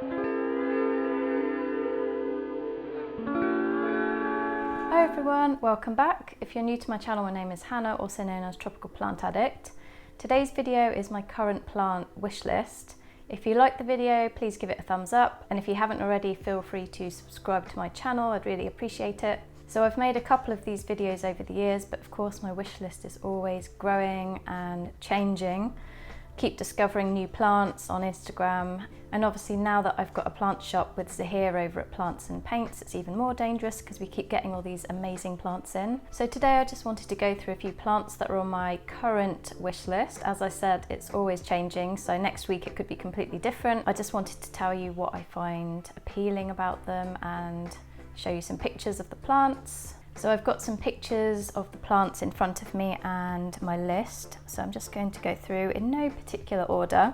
Hi everyone, welcome back. If you're new to my channel, my name is Hannah, also known as Tropical Plant Addict. Today's video is my current plant wish list. If you like the video, please give it a thumbs up, and if you haven't already, feel free to subscribe to my channel, I'd really appreciate it. So I've made a couple of these videos over the years, but of course my wish list is always growing and changing. Keep discovering new plants on Instagram, and obviously now that I've got a plant shop with Zahir over at Plants and Paints, it's even more dangerous because we keep getting all these amazing plants in. So today I just wanted to go through a few plants that are on my current wish list. As I said, it's always changing, so next week it could be completely different. I just wanted to tell you what I find appealing about them and show you some pictures of the plants. So I've got some pictures of the plants in front of me and my list. So I'm just going to go through in no particular order.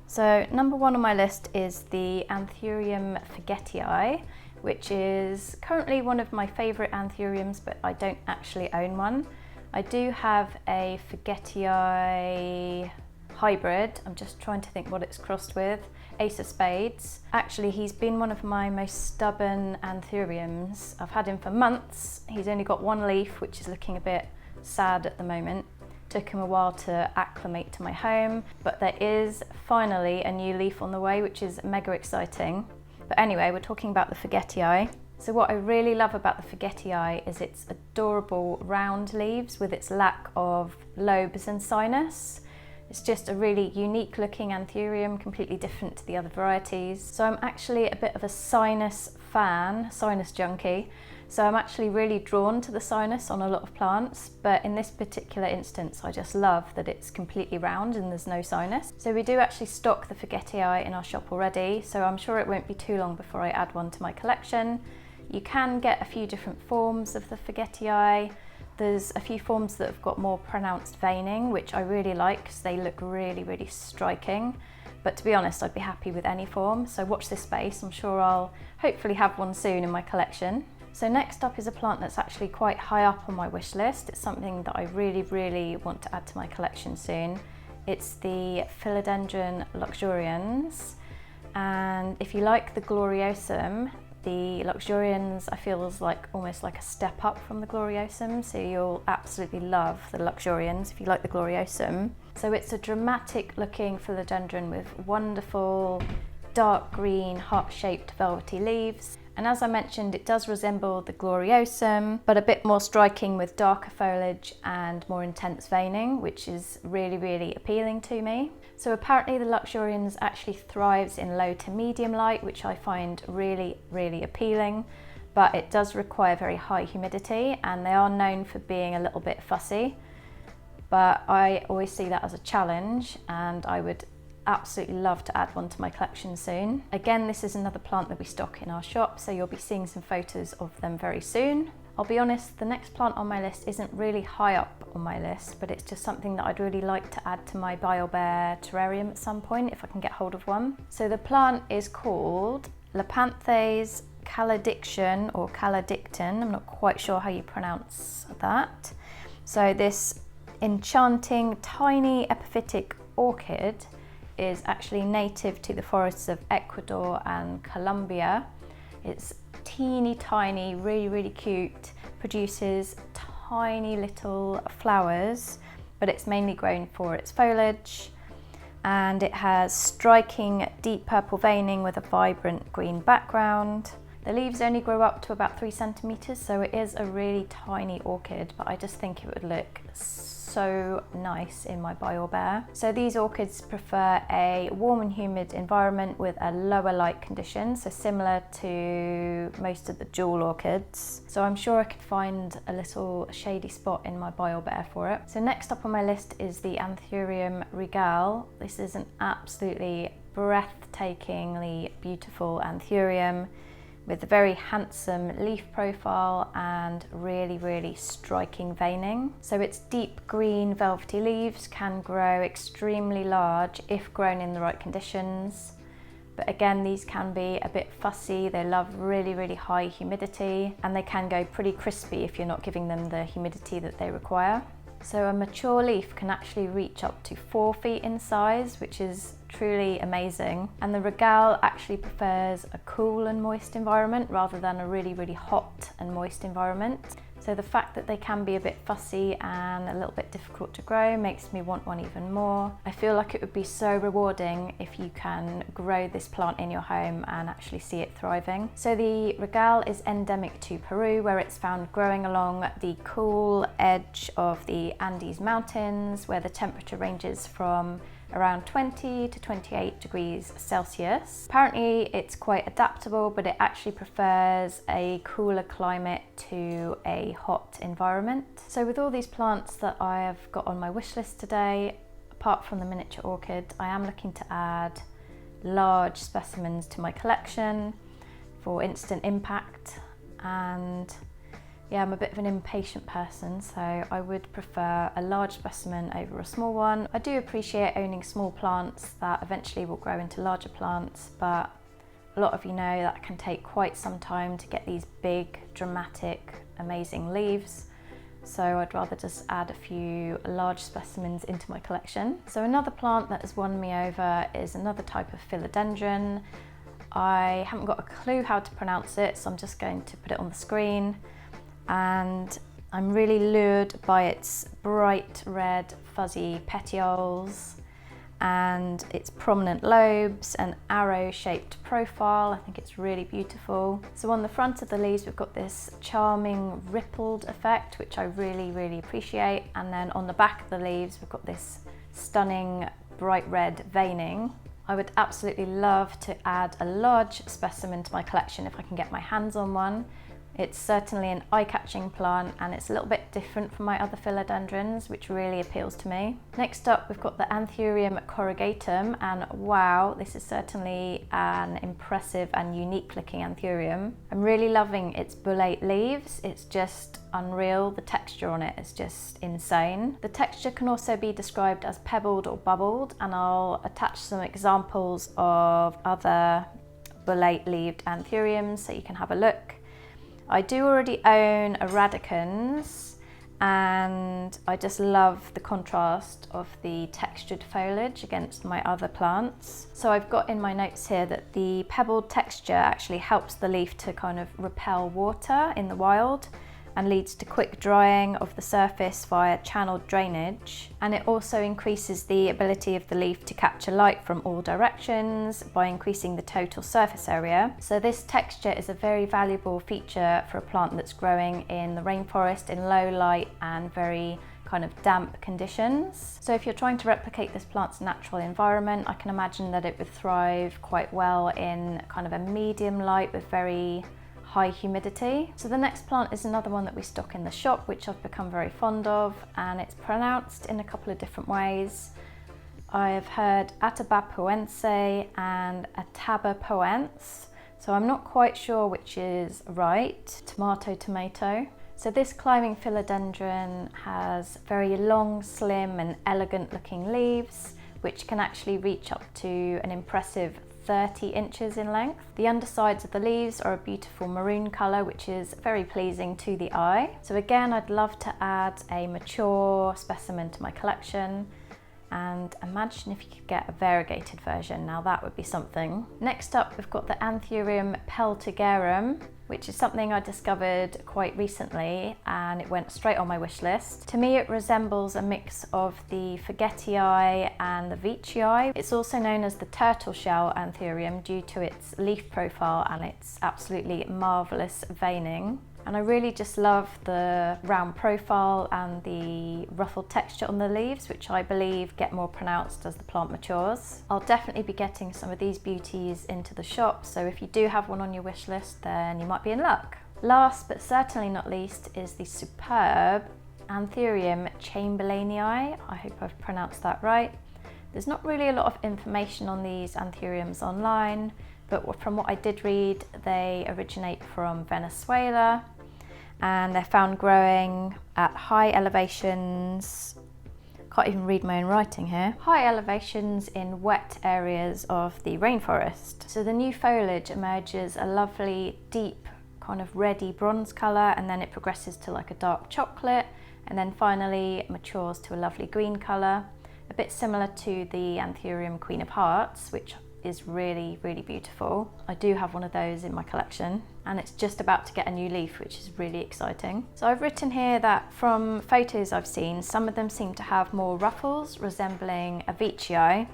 So number one on my list is the ANTHURIUM forgetii, which is currently one of my favourite anthuriums, but I don't actually own one. I do have a forgetii hybrid. I'm just trying to think what it's crossed with. Ace of Spades. Actually, he's been one of my most stubborn anthuriums. I've had him for months. He's only got one leaf, which is looking a bit sad at the moment. Took him a while to acclimate to my home, but there is finally a new leaf on the way, which is mega exciting. But anyway, we're talking about the forgetii. So what I really love about the forgetii is its adorable round leaves with its lack of lobes and sinus. It's just a really unique looking anthurium, completely different to the other varieties. So I'm actually a bit of a sinus fan, sinus junkie. So I'm actually really drawn to the sinus on a lot of plants, but in this particular instance, I just love that it's completely round and there's no sinus. So we do actually stock the forgetii in our shop already, so I'm sure it won't be too long before I add one to my collection. You can get a few different forms of the forgetii. There's a few forms that have got more pronounced veining, which I really like because they look really, really striking. But to be honest, I'd be happy with any form, so watch this space. I'm sure I'll hopefully have one soon in my collection. So next up is a plant that's actually quite high up on my wish list. It's something that I really, really want to add to my collection soon. It's the Philodendron luxurians. And if you like the gloriosum, the luxurians I feel is like almost like a step up from the gloriosum, so you'll absolutely love the luxurians if you like the gloriosum. So it's a dramatic looking philodendron with wonderful dark green heart-shaped velvety leaves, and as I mentioned, it does resemble the gloriosum but a bit more striking with darker foliage and more intense veining, which is really, really appealing to me. So apparently the luxurians actually thrives in low to medium light, which I find really, really appealing, but it does require very high humidity, and they are known for being a little bit fussy, but I always see that as a challenge, and I would absolutely love to add one to my collection soon. Again, this is another plant that we stock in our shop, so you'll be seeing some photos of them very soon. I'll be honest, the next plant on my list isn't really high up on my list, but it's just something that I'd really like to add to my biOrb terrarium at some point if I can get hold of one. So the plant is called LAPANTHES CALODICTYON or CALODICTYON, I'm not quite sure how you pronounce that. So this enchanting tiny epiphytic orchid is actually native to the forests of Ecuador and Colombia. It's teeny tiny, really, really cute, produces tiny little flowers, but it's mainly grown for its foliage, and it has striking deep purple veining with a vibrant green background. The leaves only grow up to about 3 centimeters, so it is a really tiny orchid, but I just think it would look so nice in my biOrb. So these orchids prefer a warm and humid environment with a lower light condition, so similar to most of the jewel orchids. So I'm sure I could find a little shady spot in my biOrb for it. So next up on my list is the ANTHURIUM REGALE. This is an absolutely breathtakingly beautiful anthurium with a very handsome leaf profile and really, really striking veining. So its deep green velvety leaves can grow extremely large if grown in the right conditions. But again, these can be a bit fussy. They love really, really high humidity, and they can go pretty crispy if you're not giving them the humidity that they require. So a mature leaf can actually reach up to 4 feet in size, which is truly amazing. And the Regale actually prefers a cool and moist environment rather than a really hot and moist environment. So the fact that they can be a bit fussy and a little bit difficult to grow makes me want one even more. I feel like it would be so rewarding if you can grow this plant in your home and actually see it thriving. So the Regale is endemic to Peru, where it's found growing along the cool edge of the Andes Mountains, where the temperature ranges from around 20 to 28 degrees Celsius. Apparently it's quite adaptable, but it actually prefers a cooler climate to a hot environment. So with all these plants that I have got on my wish list today, apart from the miniature orchid, I am looking to add large specimens to my collection for instant impact. And yeah, I'm a bit of an impatient person, so I would prefer a large specimen over a small one. I do appreciate owning small plants that eventually will grow into larger plants, but a lot of you know that can take quite some time to get these big, dramatic, amazing leaves. So I'd rather just add a few large specimens into my collection. So another plant that has won me over is another type of philodendron. I haven't got a clue how to pronounce it, so I'm just going to put it on the screen. And I'm really lured by its bright red fuzzy petioles and its prominent lobes and arrow-shaped profile. I think it's really beautiful. So on the front of the leaves we've got this charming rippled effect, which I really appreciate, and then on the back of the leaves we've got this stunning bright red veining. I would absolutely love to add a large specimen to my collection if I can get my hands on one. It's certainly an eye-catching plant, and it's a little bit different from my other philodendrons, which really appeals to me. Next up, we've got the ANTHURIUM corrugatum, and wow, this is certainly an impressive and unique looking anthurium. I'm really loving its bullate leaves. It's just unreal. The texture on it is just insane. The texture can also be described as pebbled or bubbled, and I'll attach some examples of other bullate-leaved anthuriums so you can have a look. I do already own a radicans, and I just love the contrast of the textured foliage against my other plants. So I've got in my notes here that the pebbled texture actually helps the leaf to kind of repel water in the wild and leads to quick drying of the surface via channeled drainage. And it also increases the ability of the leaf to capture light from all directions by increasing the total surface area. So this texture is a very valuable feature for a plant that's growing in the rainforest in low light and very kind of damp conditions. So if you're trying to replicate this plant's natural environment, I can imagine that it would thrive quite well in kind of a medium light with very high humidity. So the next plant is another one that we stock in the shop, which I've become very fond of, and it's pronounced in a couple of different ways. I have heard ATABAPOENSE and ATABAPOENSE, so I'm not quite sure which is right. Tomato. So this climbing philodendron has very long, slim and elegant looking leaves, which can actually reach up to an impressive 30 inches in length. The undersides of the leaves are a beautiful maroon colour, which is very pleasing to the eye. So again, I'd love to add a mature specimen to my collection, and imagine if you could get a variegated version. Now that would be something. Next up, we've got the ANTHURIUM PELTIGERUM, which is something I discovered quite recently, and it went straight on my wish list. To me, it resembles a mix of the Forgetii and the Veitchii. It's also known as the turtle shell anthurium due to its leaf profile and its absolutely marvellous veining. And I really just love the round profile and the ruffled texture on the leaves, which I believe get more pronounced as the plant matures. I'll definitely be getting some of these beauties into the shop, so if you do have one on your wish list, then you might be in luck. Last but certainly not least is the superb ANTHURIUM chamberlainii. I hope I've pronounced that right. There's not really a lot of information on these anthuriums online, but from what I did read, they originate from Venezuela, and they're found growing at high elevations. Can't even read my own writing here. High elevations in wet areas of the rainforest. So the new foliage emerges a lovely deep kind of reddy bronze colour, and then it progresses to like a dark chocolate, And then finally matures to a lovely green colour, a bit similar to the Anthurium Queen of Hearts, which is really, really beautiful. I do have one of those in my collection, and it's just about to get a new leaf, which is really exciting. So I've written here that from photos I've seen, some of them seem to have more ruffles resembling a veitchii.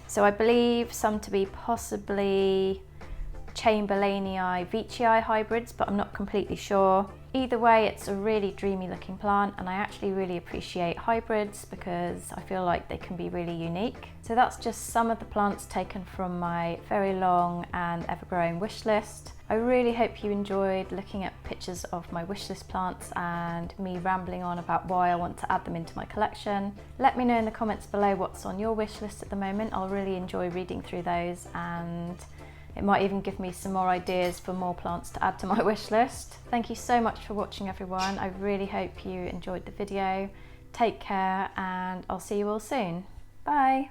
So I believe some to be possibly Chamberlainii veitchii hybrids, but I'm not completely sure. Either way, it's a really dreamy looking plant, and I actually really appreciate hybrids because I feel like they can be really unique. So that's just some of the plants taken from my very long and ever-growing wish list. I really hope you enjoyed looking at pictures of my wish list plants and me rambling on about why I want to add them into my collection. Let me know in the comments below what's on your wish list at the moment. I'll really enjoy reading through those, and it might even give me some more ideas for more plants to add to my wish list. Thank you so much for watching, everyone. I really hope you enjoyed the video. Take care, and I'll see you all soon. Bye.